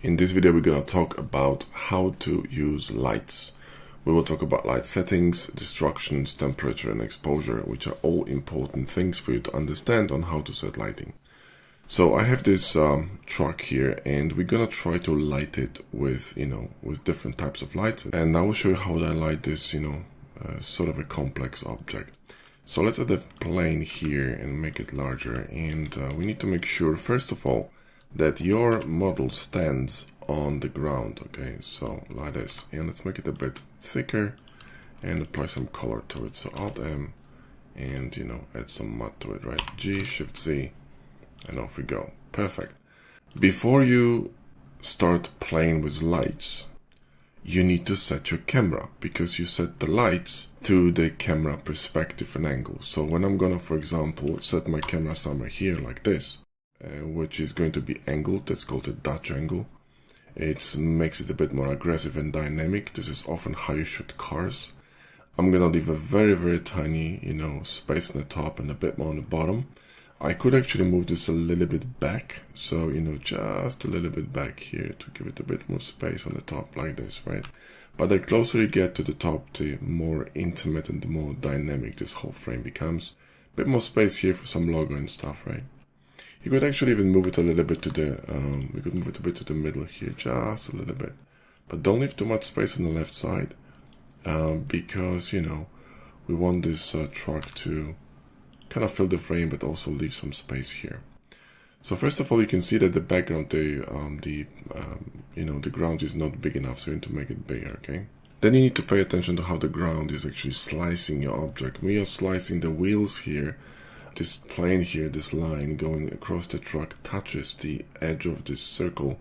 In this video, we're going to talk about how to use lights. We will talk about light settings, distractions, temperature, and exposure, which are all important things for you to understand on how to set lighting. So I have this truck here, and we're going to try to light it with, with different types of lights. And I will show you how I light this, sort of a complex object. So let's add a plane here and make it larger. And we need to make sure, first of all, that your model stands on the ground. Okay, so like this, and let's make it a bit thicker and apply some color to it. So Alt M and add some matte to it, right? G, Shift Z, and off we go. Perfect. Before you start playing with lights, you need to set your camera, because you set the lights to the camera perspective and angle. So when I'm gonna, for example, set my camera somewhere here like this, which is going to be angled, that's called a Dutch angle. It makes it a bit more aggressive and dynamic. This is often how you shoot cars. I'm gonna leave a very, very tiny, space on the top and a bit more on the bottom. I could actually move this a little bit back, so just a little bit back here to give it a bit more space on the top, like this, right? But the closer you get to the top, the more intimate and the more dynamic this whole frame becomes. A bit more space here for some logo and stuff, right? You could actually even move it a little bit to the, we could move it a bit to the middle here, just a little bit. But don't leave too much space on the left side, because, we want this truck to kind of fill the frame, but also leave some space here. So first of all, you can see that the background, the ground is not big enough, so you need to make it bigger, okay? Then you need to pay attention to how the ground is actually slicing your object. We are slicing the wheels here. This plane here, this line going across the truck touches the edge of this circle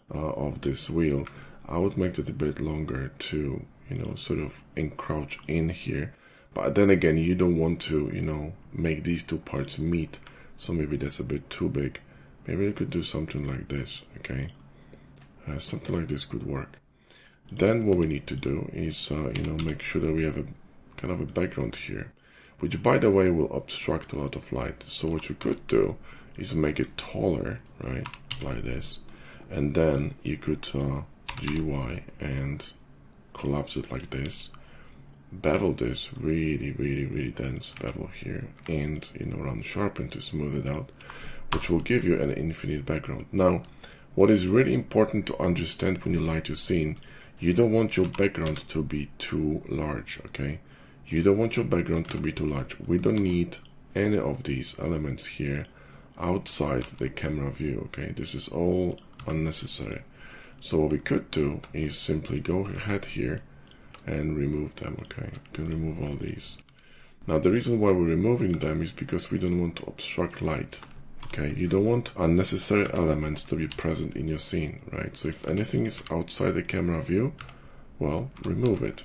of this wheel. I would make it a bit longer to, sort of encroach in here. But then again, you don't want to, make these two parts meet. So maybe that's a bit too big. Maybe you could do something like this, okay? Something like this could work. Then what we need to do is, make sure that we have a kind of a background here, which, by the way, will obstruct a lot of light. So what you could do is make it taller, right, like this, and then you could GY and collapse it like this, bevel this really, really, really dense bevel here, and run sharpen to smooth it out, which will give you an infinite background. Now, what is really important to understand when you light your scene, you don't want your background to be too large, okay? You don't want your background to be too large. We don't need any of these elements here outside the camera view, okay? This is all unnecessary. So what we could do is simply go ahead here and remove them, okay? You can remove all these. Now, the reason why we're removing them is because we don't want to obstruct light, okay? You don't want unnecessary elements to be present in your scene, right? So if anything is outside the camera view, well, remove it,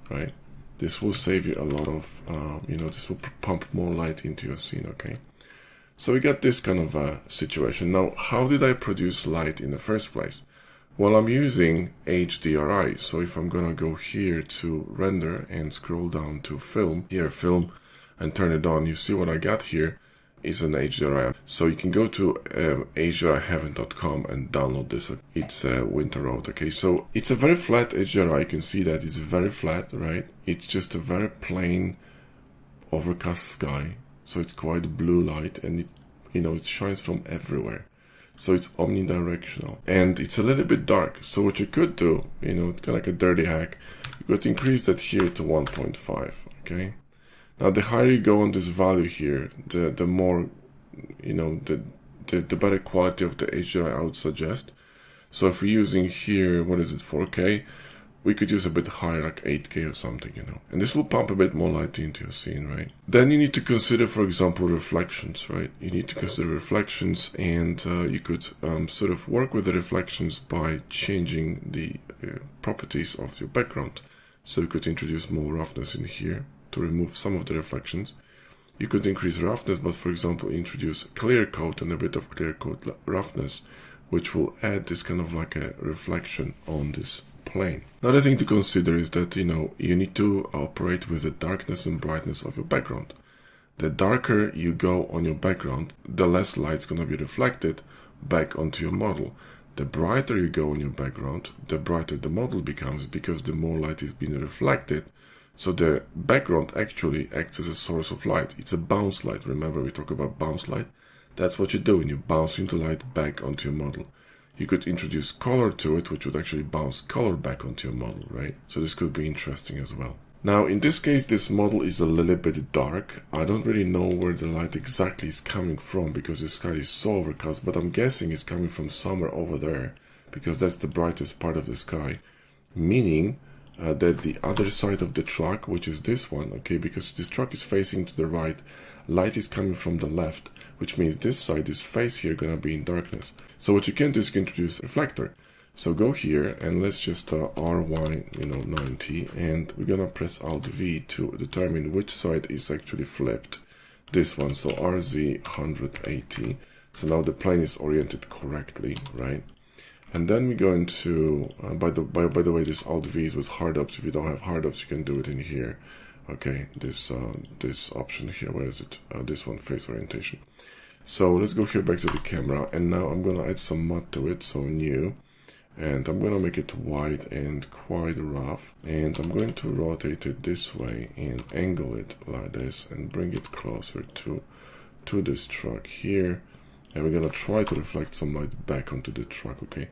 right? This will save you a lot of, this will pump more light into your scene, okay? So we got this kind of a situation. Now, how did I produce light in the first place? Well, I'm using HDRI. So if I'm gonna go here to render and scroll down to film, and turn it on, you see what I got here is an HDRI. So you can go to HDRIheaven.com and download this. It's Winter Road, okay? So it's a very flat HDRI. You can see that it's very flat, right? It's just a very plain overcast sky. So it's quite blue light, and it shines from everywhere. So it's omnidirectional, and it's a little bit dark. So what you could do, it's kind of like a dirty hack, you could increase that here to 1.5, okay? Now, the higher you go on this value here, the more, the better quality of the HDRI I would suggest. So if we're using here, what is it, 4K, we could use a bit higher, like 8K or something, and this will pump a bit more light into your scene, right? Then you need to consider, for example, reflections, right? You need to consider reflections, and you could sort of work with the reflections by changing the properties of your background. So you could introduce more roughness in here to remove some of the reflections. You could increase roughness, but for example, introduce clear coat and a bit of clear coat roughness, which will add this kind of like a reflection on this plane. Another thing to consider is that, you need to operate with the darkness and brightness of your background. The darker you go on your background, the less light's going to be reflected back onto your model. The brighter you go in your background, the brighter the model becomes, because the more light is being reflected. So the background actually acts as a source of light. It's a bounce light. Remember, we talk about bounce light? That's what you do when you bouncing the light back onto your model. You could introduce color to it, which would actually bounce color back onto your model, right? So this could be interesting as well. Now, in this case, this model is a little bit dark. I don't really know where the light exactly is coming from because the sky is so overcast, but I'm guessing it's coming from somewhere over there because that's the brightest part of the sky. Meaning that the other side of the truck, which is this one, okay, because this truck is facing to the right, light is coming from the left, which means this side, this face here, gonna be in darkness. So what you can do is you can introduce a reflector. So go here and let's just RY 90, and we're gonna press Alt V to determine which side is actually flipped. This one, so RZ 180. So now the plane is oriented correctly, right? And then we go into, by the way, this Alt V is with hard ups. If you don't have hard ups, you can do it in here. Okay, this option here, where is it? This one, face orientation. So let's go here back to the camera, and now I'm gonna add some mud to it, so new. And I'm going to make it wide and quite rough, and I'm going to rotate it this way and angle it like this and bring it closer to this truck here, and we're going to try to reflect some light back onto the truck. Okay,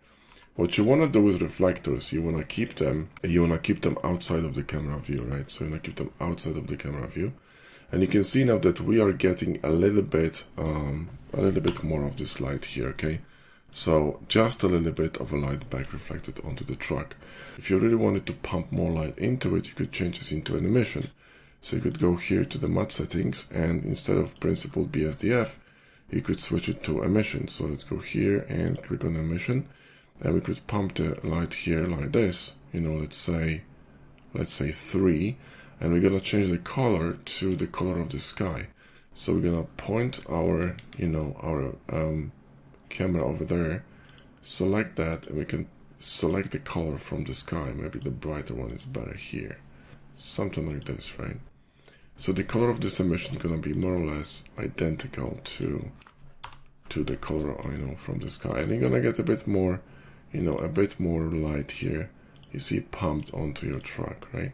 what you want to do with reflectors, you want to keep them outside of the camera view, right? So you want to keep them outside of the camera view, and you can see now that we are getting a little bit more of this light here. Okay, so just a little bit of a light back reflected onto the truck. If you really wanted to pump more light into it, you could change this into an emission. So you could go here to the mud settings, and instead of principled BSDF, you could switch it to emission. So let's go here and click on emission, and we could pump the light here like this, let's say 3, and we're gonna change the color to the color of the sky. So we're gonna point our camera over there, select that, and we can select the color from the sky. Maybe the brighter one is better here, something like this, right? So the color of this emission is going to be more or less identical to the color from the sky, and you're going to get a bit more light here, you see, pumped onto your truck, right?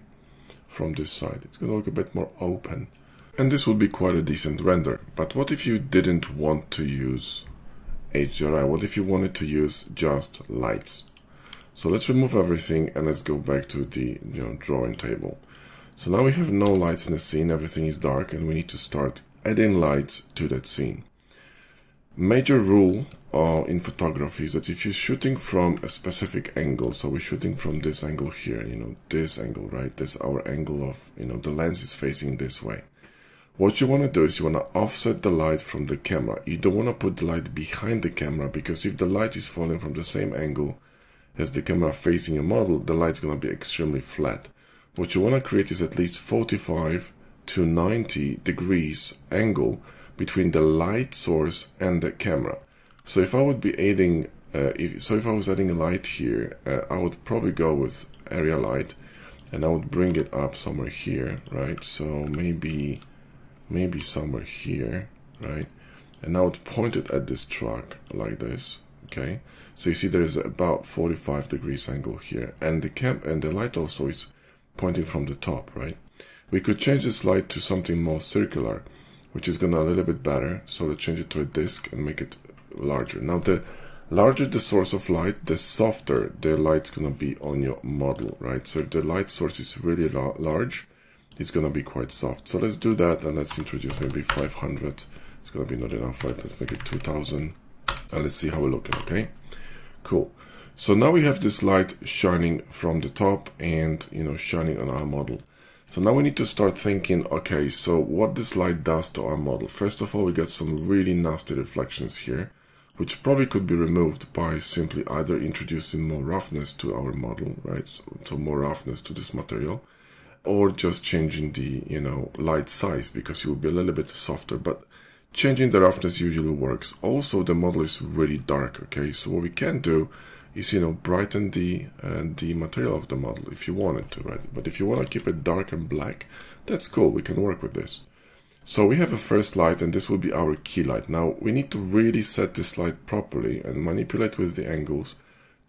From this side it's going to look a bit more open, and this would be quite a decent render. But what if you didn't want to use HDRI? What if you wanted to use just lights? So let's remove everything and let's go back to the drawing table. So now we have no lights in the scene, everything is dark, and we need to start adding lights to that scene. Major rule in photography is that if you're shooting from a specific angle, so we're shooting from this angle here, this angle, right? This is our angle of, the lens is facing this way. What you want to do is you want to offset the light from the camera. You don't want to put the light behind the camera, because if the light is falling from the same angle as the camera facing your model, the light's going to be extremely flat. What you want to create is at least 45 to 90 degrees angle between the light source and the camera. So if I would be adding, if I was adding a light here, I would probably go with area light, and I would bring it up somewhere here, right? So maybe somewhere here, right? And I would point it at this truck like this, okay? So you see there is about 45 degrees angle here, and the light also is pointing from the top, right? We could change this light to something more circular, which is gonna a little bit better. So let's change it to a disc and make it larger. Now the larger the source of light, the softer the light's gonna be on your model, right? So if the light source is really large, it's going to be quite soft. So let's do that, and let's introduce maybe 500. It's going to be not enough, right? Let's make it 2000, and let's see how we're looking. Okay, cool. So now we have this light shining from the top and shining on our model. So now we need to start thinking, okay, so what this light does to our model. First of all, we got some really nasty reflections here, which probably could be removed by simply either introducing more roughness to our model, right? So more roughness to this material, or just changing the light size, because it will be a little bit softer. But changing the roughness usually works. Also, the model is really dark, okay? So what we can do is brighten the material of the model if you wanted to, right? But if you want to keep it dark and black, that's cool, we can work with this. So we have a first light, and this will be our key light. Now we need to really set this light properly and manipulate with the angles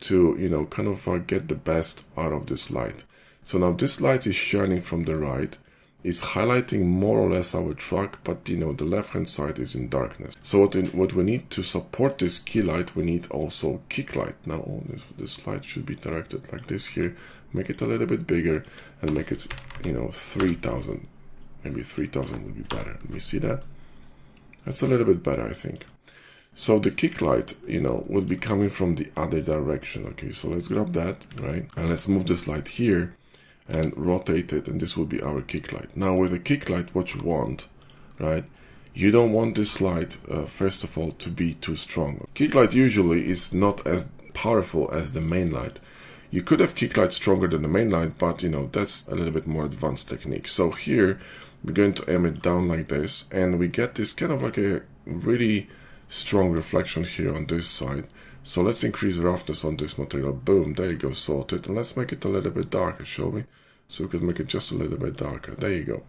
to, you know, kind of get the best out of this light. So now this light is shining from the right, is highlighting more or less our truck, but you know, the left hand side is in darkness. So what we need to support this key light, we need also kick light. Now this light should be directed like this here, make it a little bit bigger and make it, you know, 3000. Maybe 3000 would be better. Let me see that. That's a little bit better, I think. So the kick light, you know, would be coming from the other direction. Okay, so let's grab that, right? And let's move this light here and rotate it, and this will be our kick light. Now with a kick light, what you want, right? You don't want this light, first of all, to be too strong. Kick light usually is not as powerful as the main light. You could have kick light stronger than the main light, but you know, that's a little bit more advanced technique. So here we're going to aim it down like this, and we get this kind of like a really strong reflection here on this side. So let's increase roughness on this material. Boom, there you go, sorted. And let's make it a little bit darker, shall we? So we could make it just a little bit darker. There you go.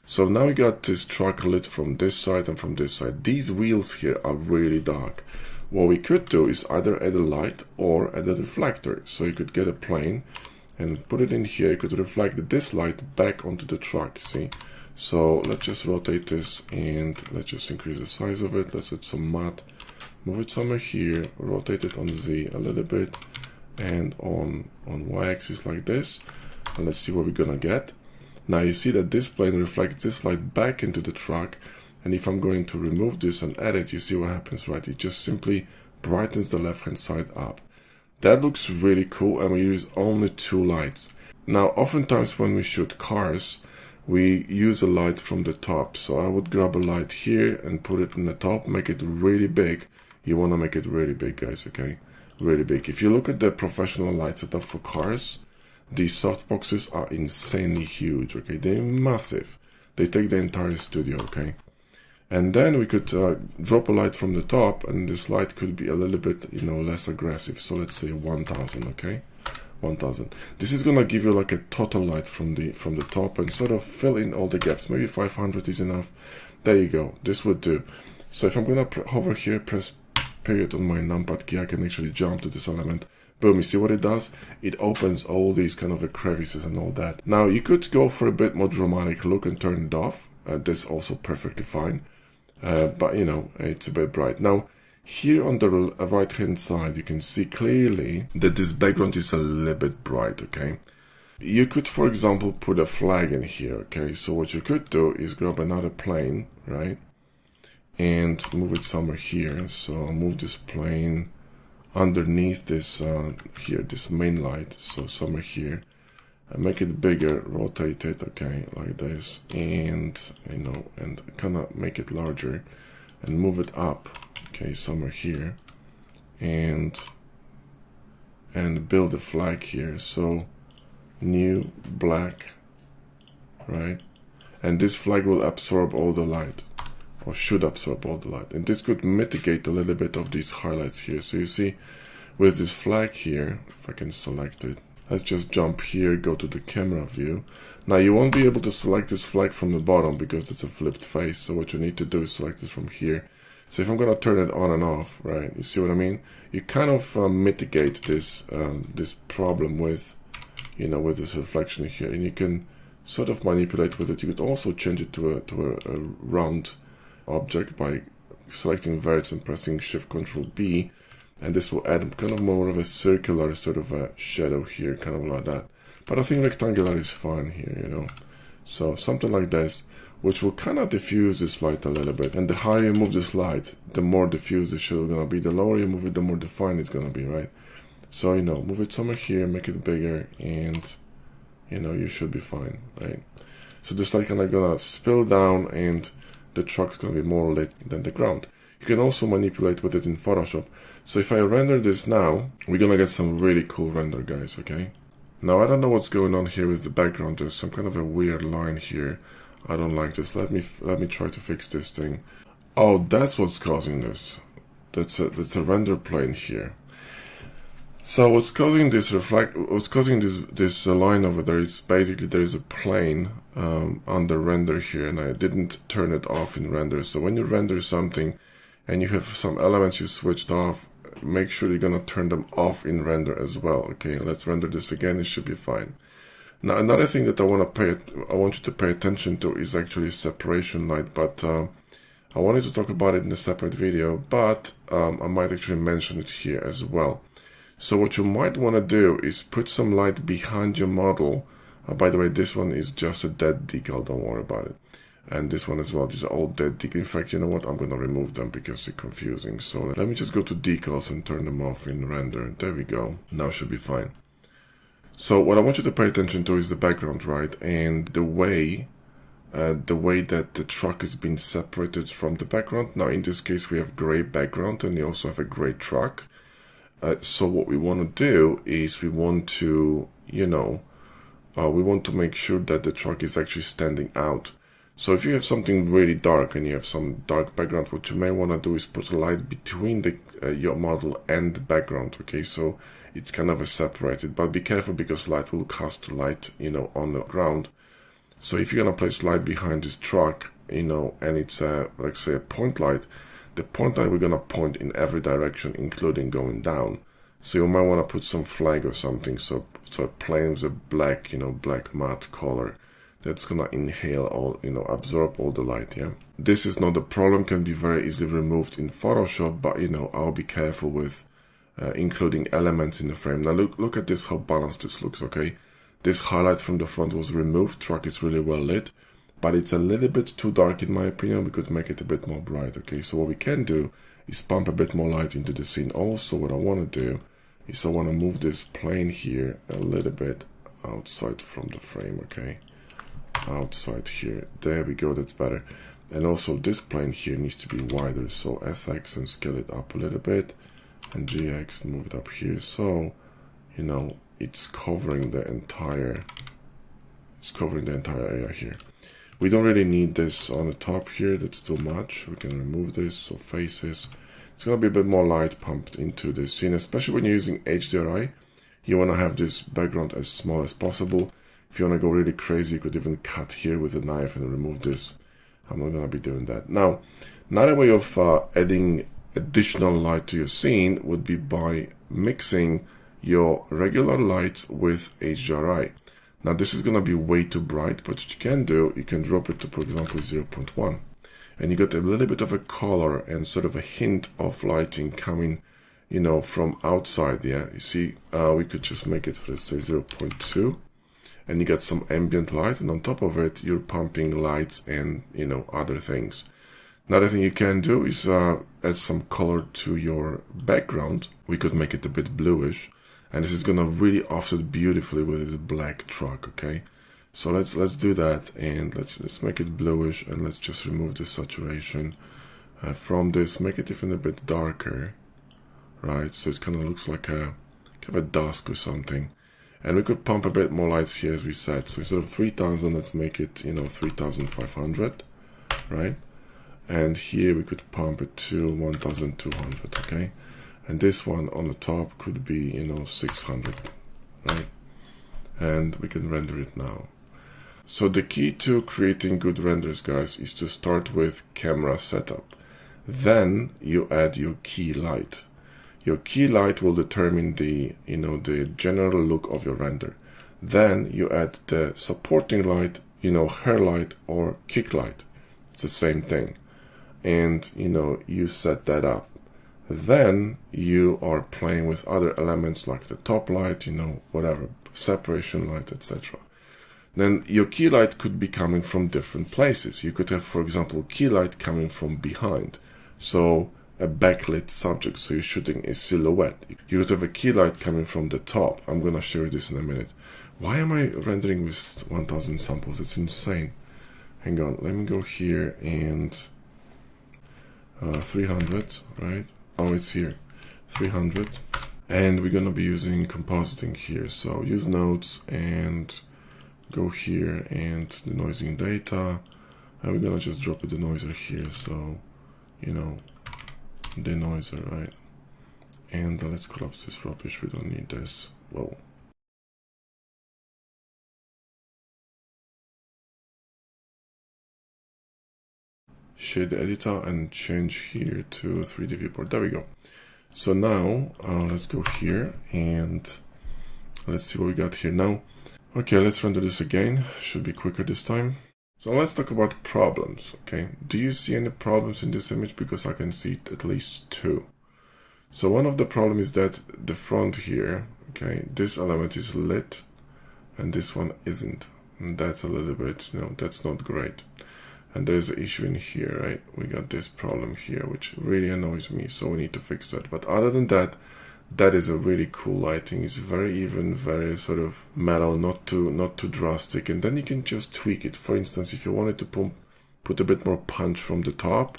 So now we got this truck lit from this side and from this side. These wheels here are really dark. What we could do is either add a light or add a reflector. So you could get a plane and put it in here. You could reflect this light back onto the truck, see? So let's just rotate this and let's just increase the size of it. Let's add some matte. Move it somewhere here, rotate it on Z a little bit and on Y-axis like this. And let's see what we're gonna get. Now you see that this plane reflects this light back into the truck. And if I'm going to remove this and add it, you see what happens, right? It just simply brightens the left-hand side up. That looks really cool, and we use only 2 lights. Now, oftentimes when we shoot cars, we use a light from the top. So I would grab a light here and put it in the top, make it really big. You want to make it really big, guys, okay? Really big. If you look at the professional light setup for cars, these softboxes are insanely huge, okay? They're massive. They take the entire studio, okay? And then we could drop a light from the top, and this light could be a little bit, you know, less aggressive. So let's say 1000, okay? 1000. This is gonna give you like a total light from the top and sort of fill in all the gaps. Maybe 500 is enough. There you go. This would do. So if I'm gonna hover here, press period on my numpad key, I can actually jump to this element. Boom, you see what it does? It opens all these kind of crevices and all that. Now you could go for a bit more dramatic look and turn it off. That's also perfectly fine. But you know, it's a bit bright. Now here on the right hand side, you can see clearly that this background is a little bit bright, okay? You could, for example, put a flag in here, okay? So what you could do is grab another plane, right? And move it somewhere here. So I'll move this plane underneath this here, this main light. So somewhere here. And make it bigger, rotate it, okay, like this, and you know, and kind of make it larger, and move it up, okay, somewhere here, and build a flag here. So new black, right, and this flag will absorb all the light, or should absorb all the light, and this could mitigate a little bit of these highlights here. So you see, with this flag here, if I can select it. Let's just jump here, go to the camera view. Now you won't be able to select this flag from the bottom because it's a flipped face. So what you need to do is select this from here. So if I'm gonna turn it on and off, right? You see what I mean? You kind of mitigate this this problem with, you know, with this reflection here, and you can sort of manipulate with it. You could also change it to a round object by selecting verts and pressing Shift-Control-B. And this will add kind of more of a circular sort of a shadow here, kind of like that. But I think rectangular is fine here, you know. So something like this, which will kind of diffuse this light a little bit. And the higher you move this light, the more diffuse the shadow is going to be. The lower you move it, the more defined it's going to be, right? So, you know, move it somewhere here, make it bigger, and, you know, you should be fine, right? So this light kind of going to spill down, and the truck's going to be more lit than the ground. You can also manipulate with it in Photoshop. So if I render this now, we're gonna get some really cool render, guys, okay? Now I don't know what's going on here with the background. There's some kind of a weird line here. I don't like this. Let me try to fix this thing. Oh, that's what's causing this. That's a render plane here. So what's causing this line over there is basically there is a plane under render here, and I didn't turn it off in render. So when you render something and you have some elements you switched off, make sure you're gonna turn them off in render as well. Okay, let's render this again. It should be fine. Now another thing that I want you to pay attention to is actually separation light, but I wanted to talk about it in a separate video, but I might actually mention it here as well. So what you might want to do is put some light behind your model. By the way, this one is just a dead decal, don't worry about it. And this one as well, these are all dead decals. In fact, you know what, I'm going to remove them because they're confusing. So let me just go to decals and turn them off in render. There we go, now should be fine. So what I want you to pay attention to is the background, right? And the way that the truck is being separated from the background. Now in this case we have gray background and we also have a gray truck. So what we want to do is we want to, we want to make sure that the truck is actually standing out. So if you have something really dark and you have some dark background, what you may want to do is put a light between your model and the background. Okay, so it's kind of separated, but be careful because light will cast light, on the ground. So if you're gonna place light behind this truck, and it's like say a point light, the point light we're gonna point in every direction, including going down. So you might want to put some flag or something, so it planes a black, black matte color that's gonna inhale all, absorb all the light. Yeah, this is not a problem, can be very easily removed in Photoshop, but I'll be careful with including elements in the frame. Now look at this, how balanced this looks. Okay, this highlight from the front was removed, truck is really well lit, but it's a little bit too dark in my opinion. We could make it a bit more bright. Okay, so what we can do is pump a bit more light into the scene. Also what I want to do is I want to move this plane here a little bit outside from the frame. Okay, outside here, there we go, that's better. And also this plane here needs to be wider, so SX and scale it up a little bit, and GX and move it up here, so it's covering the entire area here. We don't really need this on the top here, that's too much. We can remove this. So faces, it's gonna be a bit more light pumped into the scene, especially when you're using HDRI. You want to have this background as small as possible. If you want to go really crazy, you could even cut here with a knife and remove this. I'm not gonna be doing that. Now another way of adding additional light to your scene would be by mixing your regular lights with HDRI. Now this is going to be way too bright, but what you can do, you can drop it to, for example, 0.1, and you get a little bit of a color and sort of a hint of lighting coming, from outside. Yeah, you see, we could just make it, let's say 0.2, and you get some ambient light, and on top of it you're pumping lights and other things. Another thing you can do is add some color to your background. We could make it a bit bluish, and this is gonna really offset beautifully with this black truck. Okay, so let's do that, and let's make it bluish, and let's just remove the saturation from this, make it even a bit darker, right? So it kind of looks like a kind of a dusk or something. And we could pump a bit more lights here, as we said. So instead of 3000, let's make it 3500, right? And here we could pump it to 1200. Okay, and this one on the top could be 600, right? And we can render it now. So the key to creating good renders, guys, is to start with camera setup. Then you add your key light. Your key light will determine the the general look of your render. Then you add the supporting light, hair light or kick light. It's the same thing. And you set that up. Then you are playing with other elements like the top light, whatever, separation light, etc. Then your key light could be coming from different places. You could have, for example, key light coming from behind, so a backlit subject, so you're shooting a silhouette. You could have a key light coming from the top. I'm gonna show you this in a minute. Why am I rendering with 1000 samples? It's insane. Hang on, let me go here and 300, right? Oh, it's here, 300. And we're gonna be using compositing here. So use nodes and go here and denoising data. And we're gonna just drop a denoiser here. So, denoiser, right? And let's collapse this rubbish, we don't need this. Whoa. Shade editor and change here to 3D viewport. There we go. So now let's go here and let's see what we got here now. Okay, let's render this again. Should be quicker this time. So let's talk about problems. Okay, do you see any problems in this image? Because I can see at least two. So one of the problems is that the front here, okay, this element is lit and this one isn't. And that's a little bit, that's not great. And there's an issue in here, right? We got this problem here, which really annoys me, so we need to fix that. But other than that, that is a really cool lighting. It's very even, very sort of mellow, not too drastic. And then you can just tweak it. For instance, if you wanted to put a bit more punch from the top,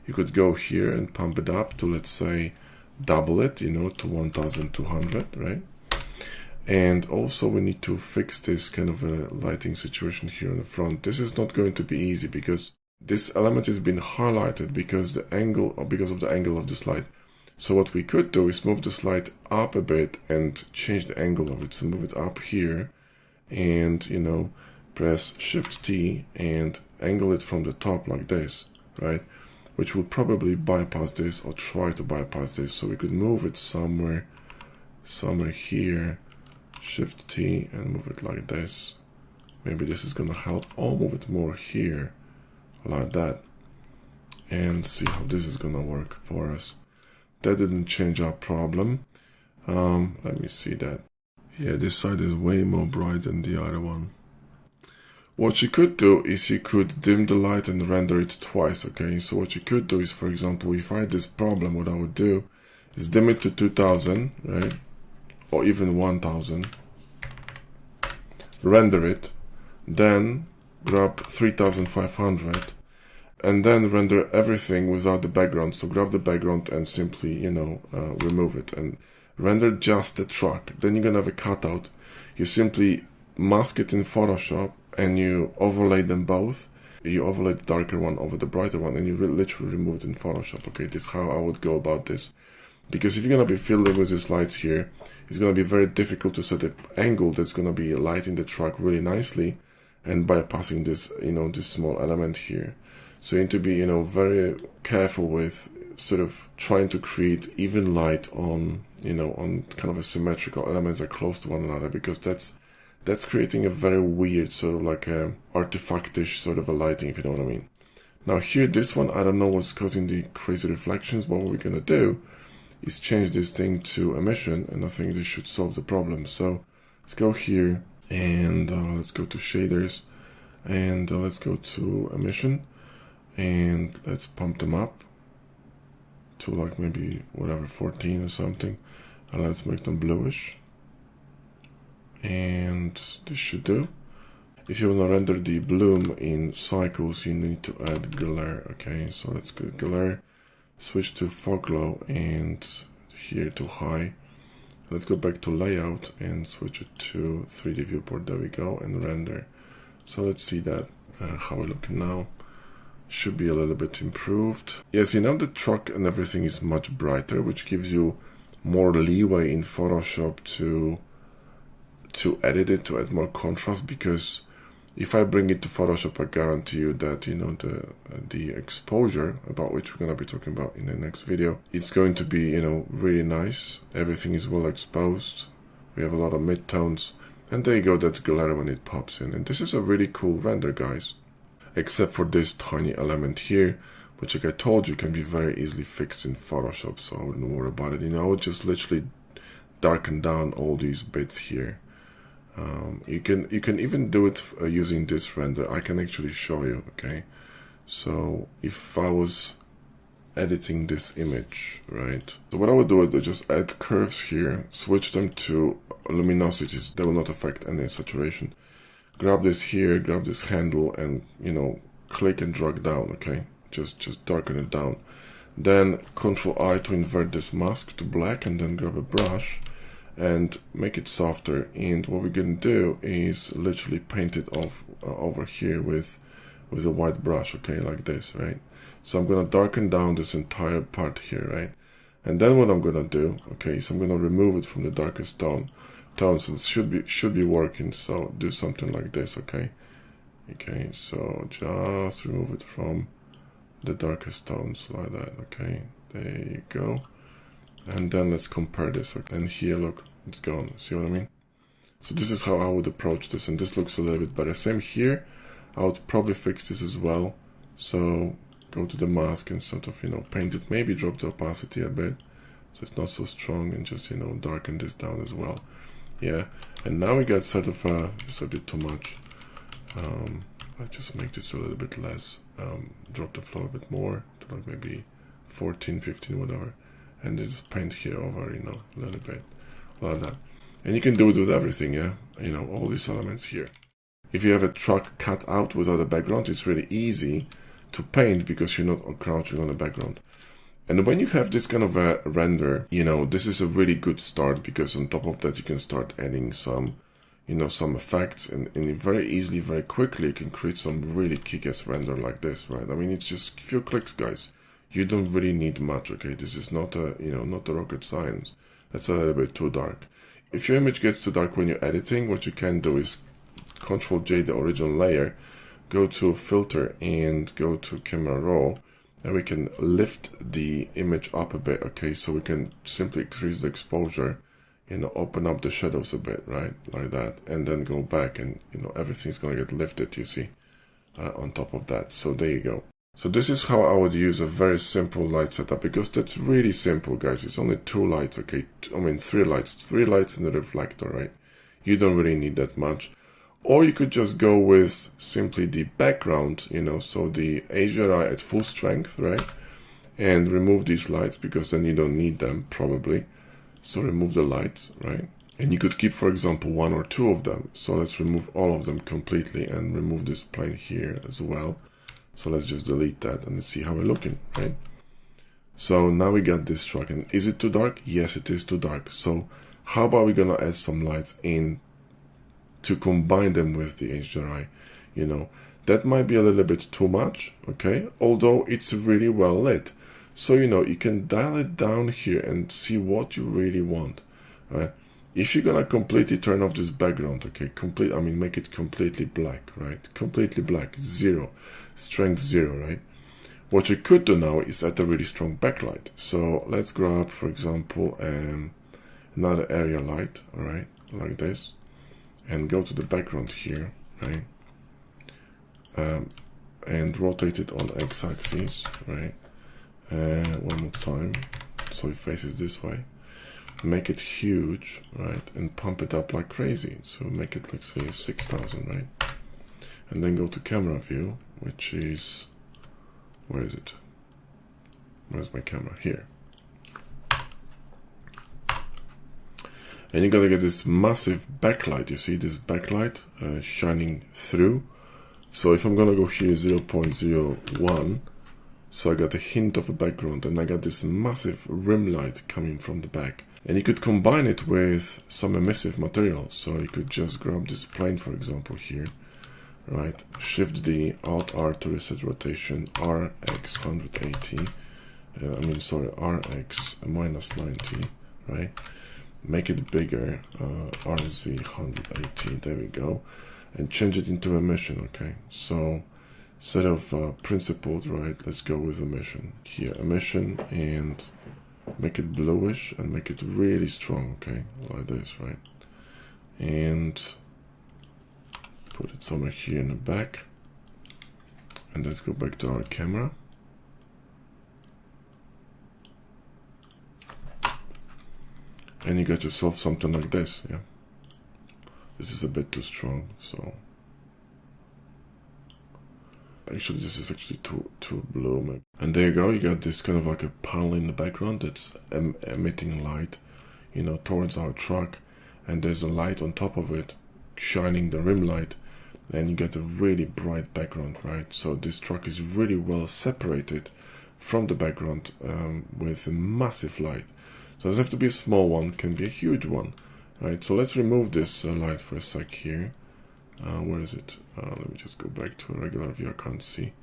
you could go here and pump it up to, let's say, double it, to 1200, right? And also we need to fix this kind of a lighting situation here in the front. This is not going to be easy because this element has been highlighted because of the angle of this light. So what we could do is move this light up a bit and change the angle of it. So move it up here and, press Shift T and angle it from the top like this, right? Which will probably bypass this or try to bypass this. So we could move it somewhere here. Shift T and move it like this. Maybe this is gonna help. Or move it more here, like that. And see how this is gonna work for us. That didn't change our problem. Let me see that. Yeah, this side is way more bright than the other one. What you could do is you could dim the light and render it twice, okay? So what you could do is, for example, if I had this problem, what I would do is dim it to 2000, right? Or even 1000, render it, then grab 3500 and then render everything without the background. So grab the background and simply, remove it and render just the truck. Then you're gonna have a cutout. You simply mask it in Photoshop and you overlay them both. You overlay the darker one over the brighter one and you literally remove it in Photoshop. Okay, this is how I would go about this. Because if you're going to be fiddling with these lights here, it's going to be very difficult to set an angle that's going to be lighting the truck really nicely and bypassing this, this small element here. So you need to be, very careful with sort of trying to create even light on, on kind of a symmetrical elements that are close to one another, because that's creating a very weird sort of like a artifactish sort of a lighting, if you know what I mean. Now here, this one, I don't know what's causing the crazy reflections, but what we're going to do is change this thing to emission, and I think this should solve the problem. So let's go here and let's go to shaders and let's go to emission and let's pump them up to like maybe whatever 14 or something, and let's make them bluish, and this should do. If you want to render the bloom in cycles, you need to add glare. Okay, so let's get glare, switch to fog glow and here to high. Let's go back to layout and switch it to 3D viewport. There we go, and render. So let's see that how we look now. Should be a little bit improved. Yes, the truck and everything is much brighter, which gives you more leeway in Photoshop to edit it, to add more contrast, because if I bring it to Photoshop, I guarantee you that, the exposure, about which we're going to be talking about in the next video, it's going to be, really nice. Everything is well exposed. We have a lot of midtones. And there you go, that's glare when it pops in. And this is a really cool render, guys. Except for this tiny element here, which, like I told you, can be very easily fixed in Photoshop. So I wouldn't worry about it. I would just literally darken down all these bits here. You can even do it using this render. I can actually show you. Okay, so if I was editing this image, right, so what I would do is just add curves here, switch them to luminosities. They will not affect any saturation. Grab this here, grab this handle, and click and drag down. Okay, just darken it down. Then Ctrl I to invert this mask to black, and then grab a brush and make it softer. And what we're gonna do is literally paint it off over here with a white brush, okay, like this, right? So I'm gonna darken down this entire part here, right? And then what I'm gonna do, okay, is I'm gonna remove it from the darkest tones, and it should be working. So do something like this, okay? Okay, so just remove it from the darkest tones like that, okay? There you go. And then let's compare this, okay? And here, look, it's gone. See what I mean? So this is how I would approach this, and this looks a little bit better. Same here, I would probably fix this as well. So go to the mask and sort of, you know, paint it, maybe drop the opacity a bit, so it's not so strong, and just, you know, darken this down as well. Yeah, and now we got sort of just a bit too much. Let's just make this a little bit less, drop the flow a bit more to like maybe 14, 15, whatever, and just paint here over, you know, a little bit like that. And you can do it with everything, yeah, you know, all these elements here. If you have a truck cut out without a background, it's really easy to paint because you're not crouching on the background. And when you have this kind of a render, you know, this is a really good start, because on top of that you can start adding some, you know, some effects, and very easily, very quickly you can create some really kick-ass render like this, right? I mean, it's just a few clicks, guys. You don't really need much, okay? This is not a, you know, not a rocket science. That's a little bit too dark. If your image gets too dark when you're editing, what you can do is Control J the original layer, go to filter and go to camera raw, and we can lift the image up a bit, okay? So we can simply increase the exposure, you know, open up the shadows a bit, right? Like that, and then go back, and, you know, everything's gonna get lifted, you see, on top of that. So there you go. So this is how I would use a very simple light setup, because that's really simple, guys. It's only 2 lights, okay? I mean, 3 lights and a reflector, right? You don't really need that much. Or you could just go with simply the background, you know, so the HDRI at full strength, right? And remove these lights, because then you don't need them, probably. So remove the lights, right? And you could keep, for example, 1 or 2 of them. So let's remove all of them completely and remove this plane here as well. So let's just delete that and see how we're looking, right? So now we got this truck, and is it too dark? Yes, it is too dark. So how about we gonna add some lights in to combine them with the HDRI? You know, that might be a little bit too much, okay? Although it's really well lit. So, you know, you can dial it down here and see what you really want, right? If you're gonna completely turn off this background, okay, I mean, make it completely black, right? Completely black, 0, strength 0, right? What you could do now is add a really strong backlight. So let's grab, for example, another area light, all right, like this, and go to the background here, right? And rotate it on x-axis, right? One more time, so it faces this way. Make it huge, right? And pump it up like crazy. So make it, let's say, 6,000, right? And then go to camera view, which is, where is it? Where's my camera? Here. And you gotta get this massive backlight. You see this backlight shining through. So if I'm gonna go here 0.01, so I got a hint of a background, and I got this massive rim light coming from the back. And you could combine it with some emissive material. So you could just grab this plane, for example, here, right? Shift the Alt R to reset rotation, RX 180. RX minus 90, right? Make it bigger, RZ 180, there we go. And change it into emission, okay? So instead of principled, right, let's go with emission. Here, emission, and make it bluish and make it really strong, okay? Like this, right? And put it somewhere here in the back. And let's go back to our camera. And you got yourself something like this, yeah? This is a bit too strong, so actually this is actually too blue, maybe. And there you go, you got this kind of like a panel in the background that's emitting light, you know, towards our truck, and there's a light on top of it shining the rim light, and you get a really bright background, right? So this truck is really well separated from the background with a massive light. So it doesn't have to be a small one, can be a huge one, right? So let's remove this light for a sec here. Where is it? Let me just go back to a regular view. I can't see.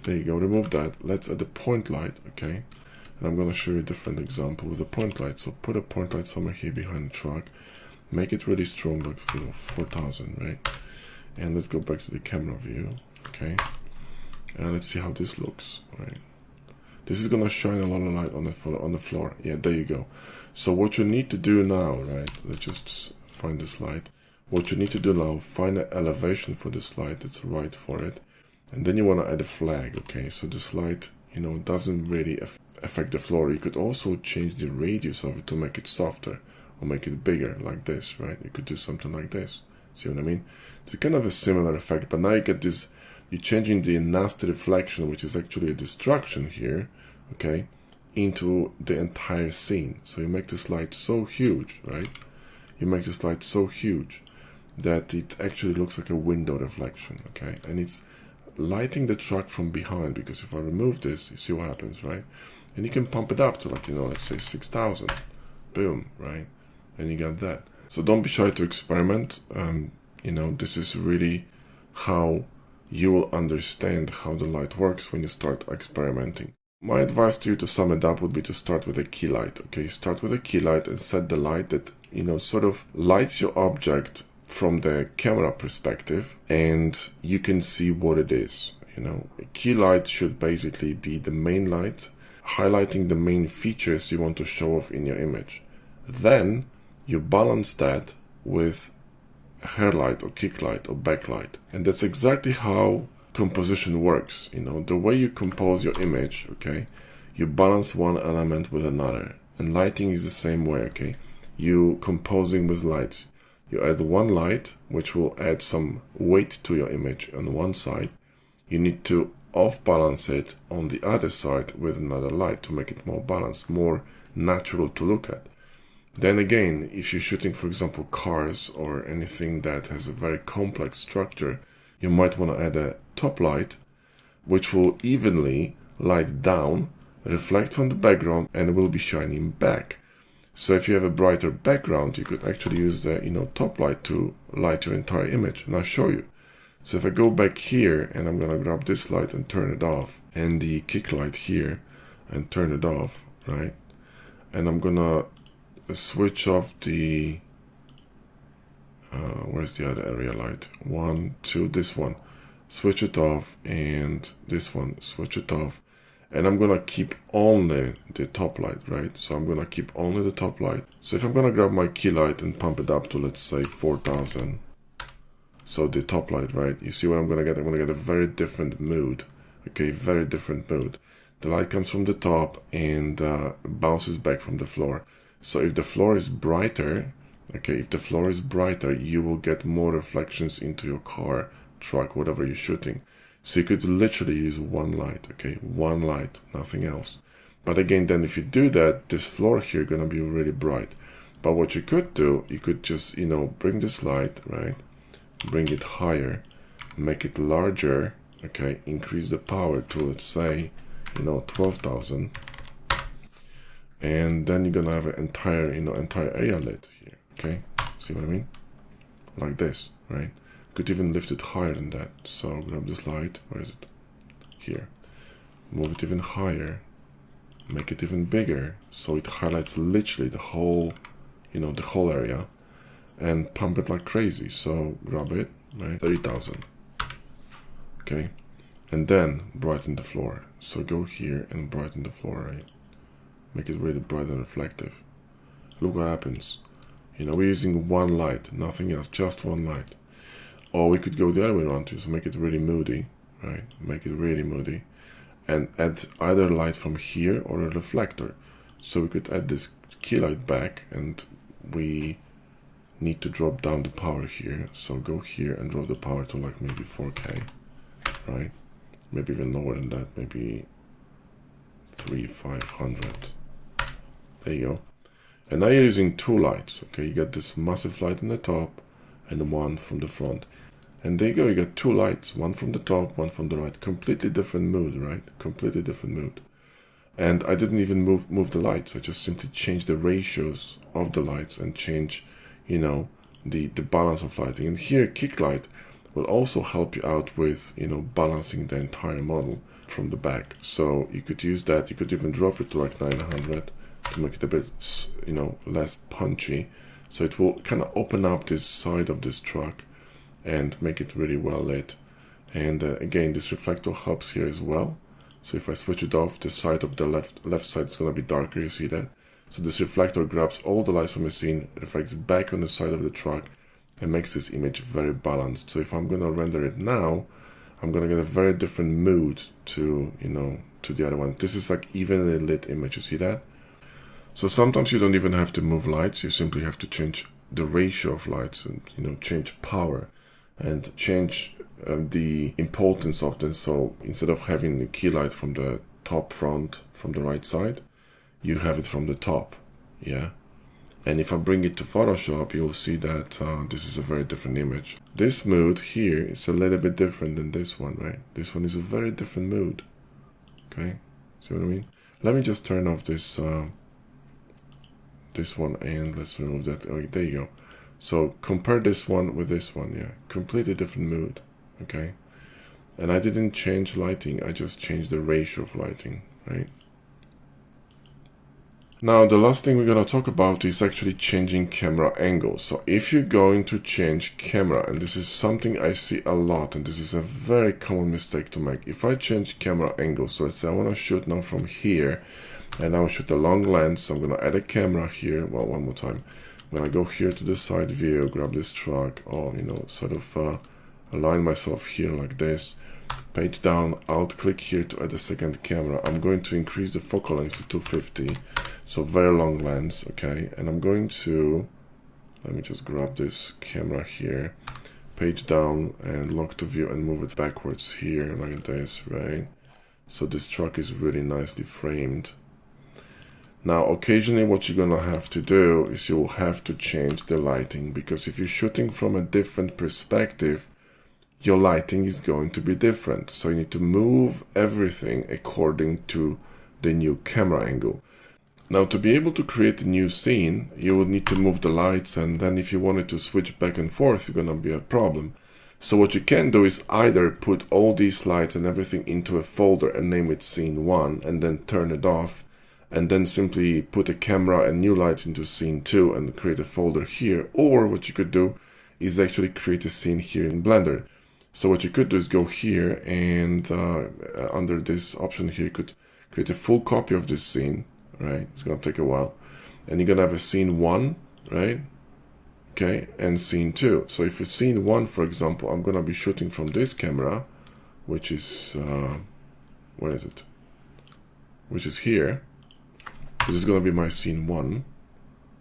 There you go. Remove that. Let's add the point light. Okay. And I'm going to show you a different example with a point light. So put a point light somewhere here behind the truck, make it really strong, like 4000, right? And let's go back to the camera view, okay? And let's see how this looks, right? This is gonna shine a lot of light on the floor. Yeah, there you go. So what you need to do now, right? Let's just find this light. What you need to do now, find an elevation for this light that's right for it, and then you want to add a flag, okay? So this light, you know, doesn't really affect the floor. You could also change the radius of it to make it softer or make it bigger, like this, right? You could do something like this. See what I mean? It's kind of a similar effect, but now you get this. You're changing the nasty reflection, which is actually a distraction here, okay, into the entire scene. So you make this light so huge, right? You make this light so huge that it actually looks like a window reflection, okay? And it's lighting the truck from behind, because if I remove this, you see what happens, right? And you can pump it up to, like, you know, let's say 6000. Boom, right? And you got that. So don't be shy to experiment. You know, this is really how you will understand how the light works when you start experimenting. My advice to you, to sum it up, would be to start with a key light, okay? Start with a key light and set the light that, you know, sort of lights your object from the camera perspective, and you can see what it is. You know, a key light should basically be the main light, highlighting the main features you want to show off in your image. Then you balance that with a hair light or kick light or backlight. And that's exactly how composition works. You know, the way you compose your image, okay, you balance one element with another. And lighting is the same way, okay? You composing with lights. You add one light, which will add some weight to your image on one side. You need to off-balance it on the other side with another light to make it more balanced, more natural to look at. Then again, if you're shooting, for example, cars or anything that has a very complex structure, you might want to add a top light, which will evenly light down, reflect from the background, and will be shining back. So if you have a brighter background, you could actually use the, you know, top light to light your entire image. And I'll show you. So if I go back here and I'm gonna grab this light and turn it off, and the kick light here and turn it off, right? And I'm gonna switch off the where's the other area light? 1, 2, this one. Switch it off, and this one, switch it off. And I'm gonna keep only the top light, right? So I'm gonna keep only the top light. So if I'm gonna grab my key light and pump it up to, let's say, 4000. So the top light, right? You see what I'm gonna get? I'm gonna get a very different mood. Okay, very different mood. The light comes from the top and bounces back from the floor. So if the floor is brighter, okay, if the floor is brighter, you will get more reflections into your car, truck, whatever you're shooting. So you could literally use one light, okay, one light, nothing else. But again, then if you do that, this floor here is gonna be really bright. But what you could do, you could just, you know, bring this light, right, bring it higher, make it larger, okay, increase the power to, let's say, you know, 12,000. And then you're gonna have an entire, you know, entire area lit here, okay? See what I mean? Like this, right? You could even lift it higher than that. So grab this light, where is it? Here. Move it even higher, make it even bigger, so it highlights literally the whole, you know, the whole area, and pump it like crazy. So grab it, right? 30,000. Okay? And then brighten the floor. So go here and brighten the floor, right? Make it really bright and reflective. Look what happens. You know, we're using one light, nothing else, just one light. Or we could go the other way around too, so make it really moody, right? Make it really moody. And add either light from here or a reflector. So we could add this key light back, and we need to drop down the power here. So go here and drop the power to like maybe 4K, right? Maybe even lower than that, maybe 500. There you go. And now you're using two lights, okay? You got this massive light on the top and one from the front. And there you go, you got two lights, one from the top, one from the right. Completely different mood, right? Completely different mood. And I didn't even move the lights. I just simply changed the ratios of the lights and change, you know, the balance of lighting. And here, kick light will also help you out with, you know, balancing the entire model from the back. So you could use that. You could even drop it to like 900 to make it a bit, you know, less punchy. So it will kind of open up this side of this truck and make it really well lit. And again, this reflector helps here as well. So if I switch it off, the side of the left side is going to be darker, you see that? So this reflector grabs all the lights from the scene, reflects back on the side of the truck, and makes this image very balanced. So if I'm going to render it now, I'm going to get a very different mood to, you know, to the other one. This is like evenly lit image, you see that? So sometimes you don't even have to move lights, you simply have to change the ratio of lights and, you know, change power and change the importance of them. So instead of having the key light from the top front, from the right side, you have it from the top, yeah? And if I bring it to Photoshop, you'll see that this is a very different image. This mood here is a little bit different than this one, right? This one is a very different mood, okay? See what I mean? Let me just turn off this this one and let's remove that. Oh, there you go. So compare this one with this one, yeah, completely different mood, okay? And I didn't change lighting, I just changed the ratio of lighting, right? Now the last thing we're going to talk about is actually changing camera angles. So if you're going to change camera, and this is something I see a lot, and this is a very common mistake to make. If I change camera angle, so let's say I want to shoot now from here, and I will shoot a long lens, so I'm going to add a camera here. Well, one more time. When I go here to the side view, grab this truck, or, you know, sort of align myself here like this, page down, Alt click here to add a second camera. I'm going to increase the focal length to 250, so very long lens, okay? And I'm going to, let me just grab this camera here, page down and lock to view and move it backwards here like this, right? So this truck is really nicely framed. Now, occasionally what you're gonna have to do is you'll have to change the lighting, because if you're shooting from a different perspective, your lighting is going to be different. So you need to move everything according to the new camera angle. Now, to be able to create a new scene, you would need to move the lights, and then if you wanted to switch back and forth, you're gonna be a problem. So what you can do is either put all these lights and everything into a folder and name it scene 1 and then turn it off, and then simply put a camera and new lights into scene 2 and create a folder here. Or what you could do is actually create a scene here in Blender. So what you could do is go here and under this option here, you could create a full copy of this scene, right? It's gonna take a while. And you're gonna have a scene 1, right? Okay, and scene 2. So if it's scene 1, for example, I'm gonna be shooting from this camera, which is, where is it? Which is here. This is going to be my scene 1,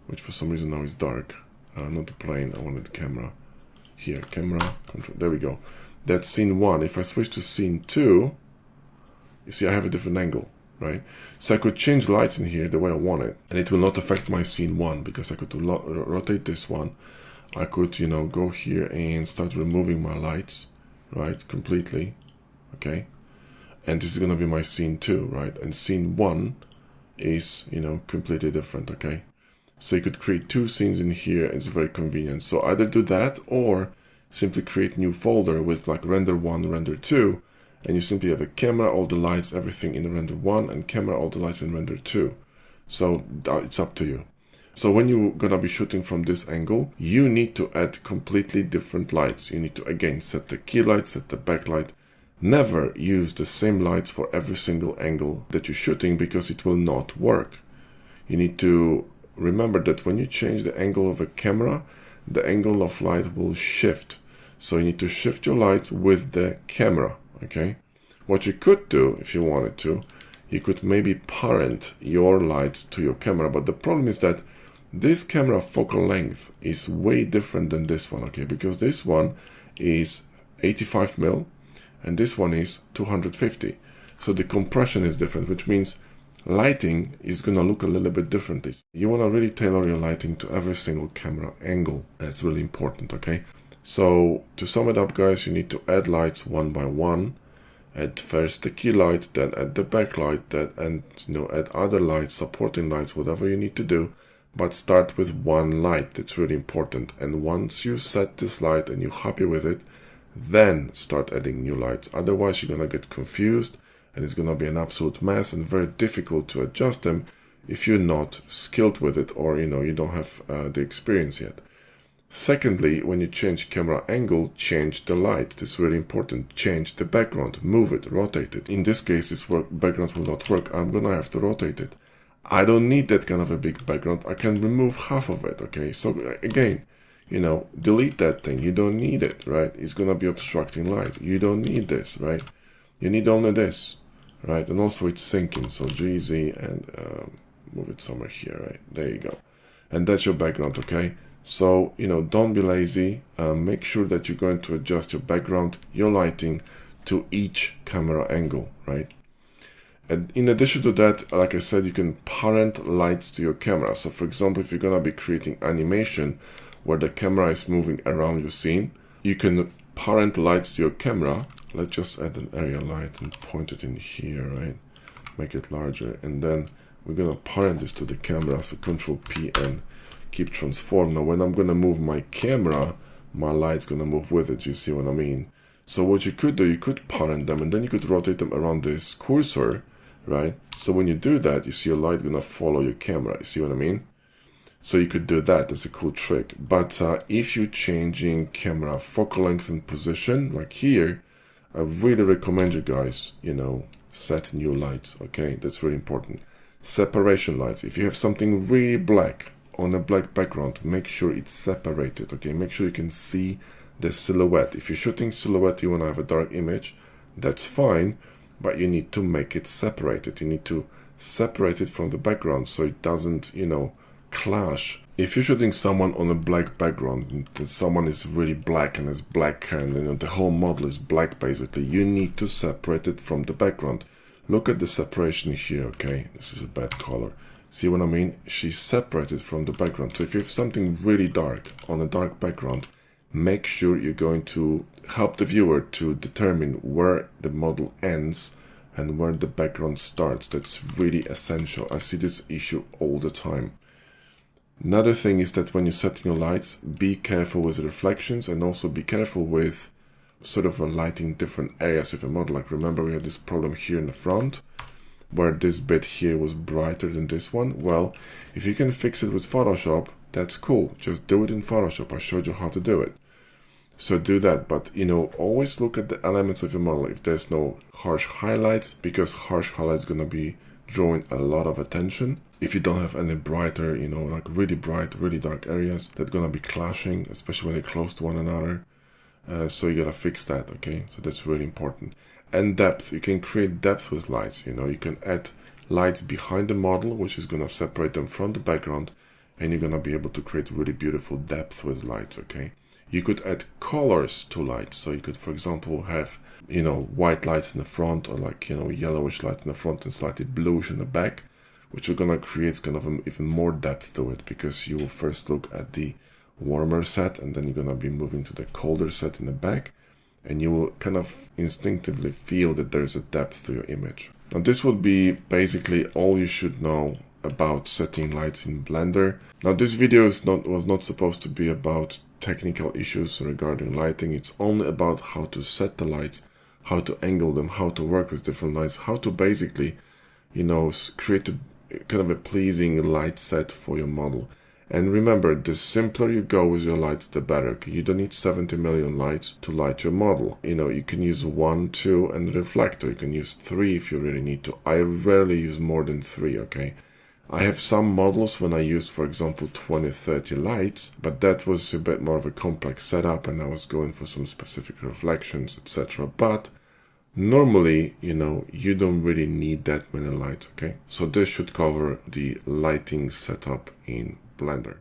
which for some reason now is dark. Not the plane, I wanted the camera. Here, camera, control, there we go. That's scene 1. If I switch to scene 2, you see I have a different angle, right? So I could change lights in here the way I want it, and it will not affect my scene 1, because I could rotate this one. I could, you know, go here and start removing my lights, right, completely, okay? And this is going to be my scene 2, right? And scene 1 is, you know, completely different, okay? So you could create 2 scenes in here, it's very convenient. So either do that or simply create new folder with like render 1, render 2, and you simply have a camera, all the lights, everything in render 1, and camera, all the lights in render 2. So it's up to you. So when you're gonna be shooting from this angle, you need to add completely different lights. You need to again set the key light, set the backlight. Never use the same lights for every single angle that you're shooting, because it will not work. You need to remember that when you change the angle of a camera, the angle of light will shift. So you need to shift your lights with the camera, okay? What you could do, if you wanted to, you could maybe parent your lights to your camera, but the problem is that this camera focal length is way different than this one, okay? Because this one is 85mm, and this one is 250. So the compression is different, which means lighting is going to look a little bit differently. You want to really tailor your lighting to every single camera angle. That's really important, okay? So to sum it up, guys, you need to add lights one by one. Add first the key light, then add the backlight, and add other lights, supporting lights, whatever you need to do. But start with one light. That's really important. And once you set this light and you're happy with it, then start adding new lights. Otherwise, you're going to get confused and it's going to be an absolute mess and very difficult to adjust them if you're not skilled with it, or you don't have the experience yet. Secondly, when you change camera angle, change the light. This is really important. Change the background, move it, rotate it. In this case, this background will not work. I'm gonna have to rotate it. I don't need that kind of a big background. I can remove half of it, okay? So again, delete that thing. You don't need it, right? It's gonna be obstructing light. You don't need this, right? You need only this, right? And also it's syncing, so GZ and move it somewhere here, right? There you go. And that's your background, okay? So, don't be lazy. Make sure that you're going to adjust your background, your lighting to each camera angle, right? And in addition to that, like I said, you can parent lights to your camera. So for example, if you're going to be creating animation where the camera is moving around your scene, you can parent lights to your camera. Let's just add an area light and point it in here, right? Make it larger. And then we're going to parent this to the camera. So Control P and keep transform. Now when I'm going to move my camera, my light's going to move with it. You see what I mean? So what you could do, you could parent them and then you could rotate them around this cursor, right? So when you do that, you see your light going to follow your camera. You see what I mean? So you could do that. That's a cool trick. But if you're changing camera focal length and position, like here, I really recommend you guys, set new lights. Okay, that's really important. Separation lights. If you have something really black on a black background, make sure it's separated. Okay, make sure you can see the silhouette. If you're shooting silhouette, you want to have a dark image, that's fine, but you need to make it separated. You need to separate it from the background so it doesn't, clash. If you're shooting someone on a black background, and someone is really black and has black hair, and the whole model is black basically, you need to separate it from the background. Look at the separation here, okay? This is a bad color. See what I mean? She's separated from the background. So if you have something really dark on a dark background, make sure you're going to help the viewer to determine where the model ends and where the background starts. That's really essential. I see this issue all the time. Another thing is that when you're setting your lights, be careful with reflections and also be careful with sort of lighting different areas of your model. Like remember we had this problem here in the front where this bit here was brighter than this one. Well, if you can fix it with Photoshop, that's cool. Just do it in Photoshop. I showed you how to do it. So do that, but always look at the elements of your model. If there's no harsh highlights, because harsh highlights going to be drawing a lot of attention. If you don't have any brighter, like really bright, really dark areas, that's going to be clashing, especially when they're close to one another. So you got to fix that, okay? So that's really important. And depth, you can create depth with lights, you can add lights behind the model, which is going to separate them from the background, and you're going to be able to create really beautiful depth with lights, okay? You could add colors to lights, so you could, for example, have, white lights in the front, or like, yellowish light in the front and slightly bluish in the back, which are going to create kind of even more depth to it, because you will first look at the warmer set, and then you're going to be moving to the colder set in the back, and you will kind of instinctively feel that there's a depth to your image. Now this would be basically all you should know about setting lights in Blender. Now this video was not supposed to be about technical issues regarding lighting. It's only about how to set the lights, how to angle them, how to work with different lights, how to basically, create kind of a pleasing light set for your model. And remember, the simpler you go with your lights, the better. Okay? You don't need 70 million lights to light your model. You can use 1, 2, and a reflector. You can use 3 if you really need to. I rarely use more than 3, okay? I have some models when I used, for example, 20, 30 lights, but that was a bit more of a complex setup and I was going for some specific reflections, etc. But normally, you don't really need that many lights, okay? So this should cover the lighting setup in Blender.